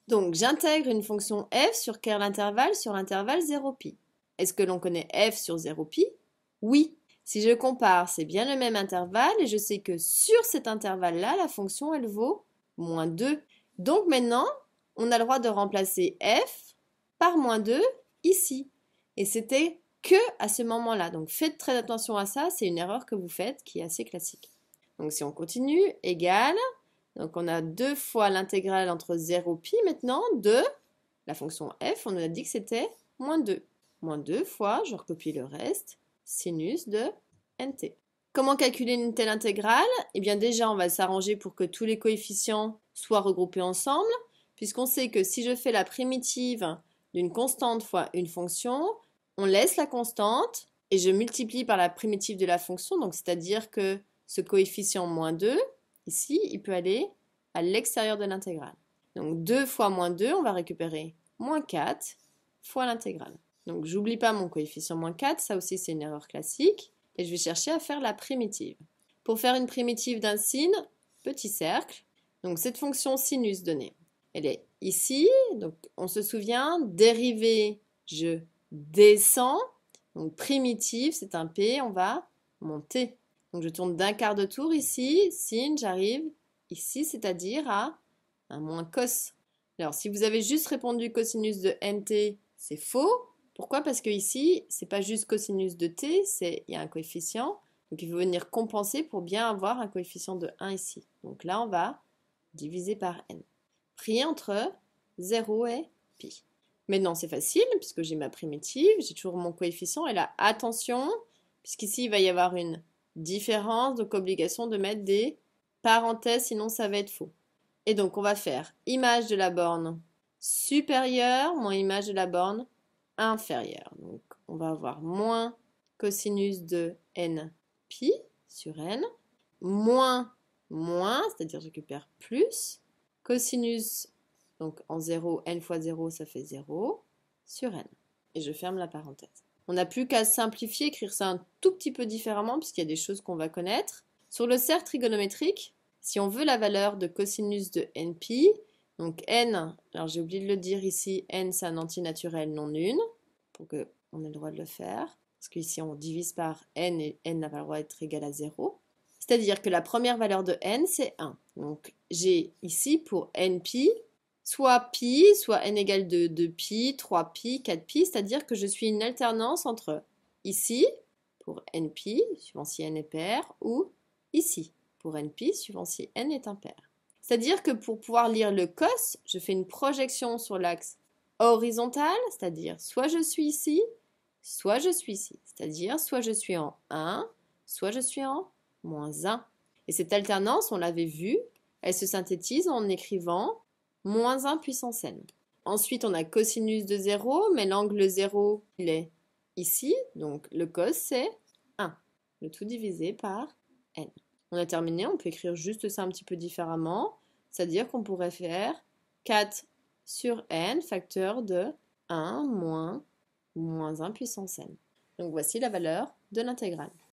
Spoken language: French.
Donc, j'intègre une fonction f sur quel intervalle sur l'intervalle 0pi. Est-ce que l'on connaît f sur 0pi? Oui. Si je compare, c'est bien le même intervalle et je sais que sur cet intervalle-là, la fonction, elle vaut moins 2. Donc maintenant, on a le droit de remplacer f par moins 2 ici. Et c'était que à ce moment-là. Donc faites très attention à ça, c'est une erreur que vous faites qui est assez classique. Donc si on continue, égal, donc on a 2 fois l'intégrale entre 0 pi maintenant de la fonction f, on nous a dit que c'était moins 2. Moins 2 fois, je recopie le reste, sinus de nt. Comment calculer une telle intégrale? Eh bien déjà, on va s'arranger pour que tous les coefficients soient regroupés ensemble, puisqu'on sait que si je fais la primitive d'une constante fois une fonction, on laisse la constante et je multiplie par la primitive de la fonction, donc c'est-à-dire que ce coefficient moins 2, ici, il peut aller à l'extérieur de l'intégrale. Donc 2 fois moins 2, on va récupérer moins 4 fois l'intégrale. Donc j'oublie pas mon coefficient moins 4, ça aussi c'est une erreur classique. Et je vais chercher à faire la primitive. Pour faire une primitive d'un sin, petit cercle. Donc cette fonction sinus donnée, elle est ici. Donc on se souvient, dérivée, je descends. Donc primitive, c'est un P, on va monter. Donc je tourne d'un quart de tour ici, sin, j'arrive ici, c'est-à-dire à un moins cos. Alors si vous avez juste répondu cosinus de nt, c'est faux. Pourquoi? Parce que ici, c'est pas juste cosinus de t, il y a un coefficient. Donc il faut venir compenser pour bien avoir un coefficient de 1 ici. Donc là, on va diviser par n. Pris entre 0 et pi. Maintenant, c'est facile puisque j'ai ma primitive, j'ai toujours mon coefficient. Et là, attention, puisqu'ici, il va y avoir une différence, donc obligation de mettre des parenthèses, sinon ça va être faux. Et donc, on va faire image de la borne supérieure moins image de la borne inférieure. Donc, on va avoir moins cosinus de n pi sur n, moins, c'est-à-dire je récupère plus, cosinus, donc en 0, n fois 0, ça fait 0, sur n. Et je ferme la parenthèse. On n'a plus qu'à simplifier, écrire ça un tout petit peu différemment, puisqu'il y a des choses qu'on va connaître. Sur le cercle trigonométrique, si on veut la valeur de cosinus de npi, donc n, alors j'ai oublié de le dire ici, n c'est un antinaturel non nul, pour qu'on ait le droit de le faire, parce qu'ici on divise par n et n n'a pas le droit d'être égal à 0. C'est-à-dire que la première valeur de n c'est 1. Donc j'ai ici pour npi, soit pi, soit n égale 2 pi, 3 pi, 4 pi, c'est-à-dire que je suis une alternance entre ici, pour npi, suivant si n est pair, ou ici, pour npi, suivant si n est impair. C'est-à-dire que pour pouvoir lire le cos, je fais une projection sur l'axe horizontal, c'est-à-dire soit je suis ici, soit je suis ici. C'est-à-dire soit je suis en 1, soit je suis en moins 1. Et cette alternance, on l'avait vue, elle se synthétise en écrivant moins 1 puissance n. Ensuite, on a cosinus de 0, mais l'angle 0, il est ici, donc le cos, c'est 1. Le tout divisé par n. On a terminé, on peut écrire juste ça un petit peu différemment, c'est-à-dire qu'on pourrait faire 4 sur n, facteur de 1 moins 1 puissance n. Donc voici la valeur de l'intégrale.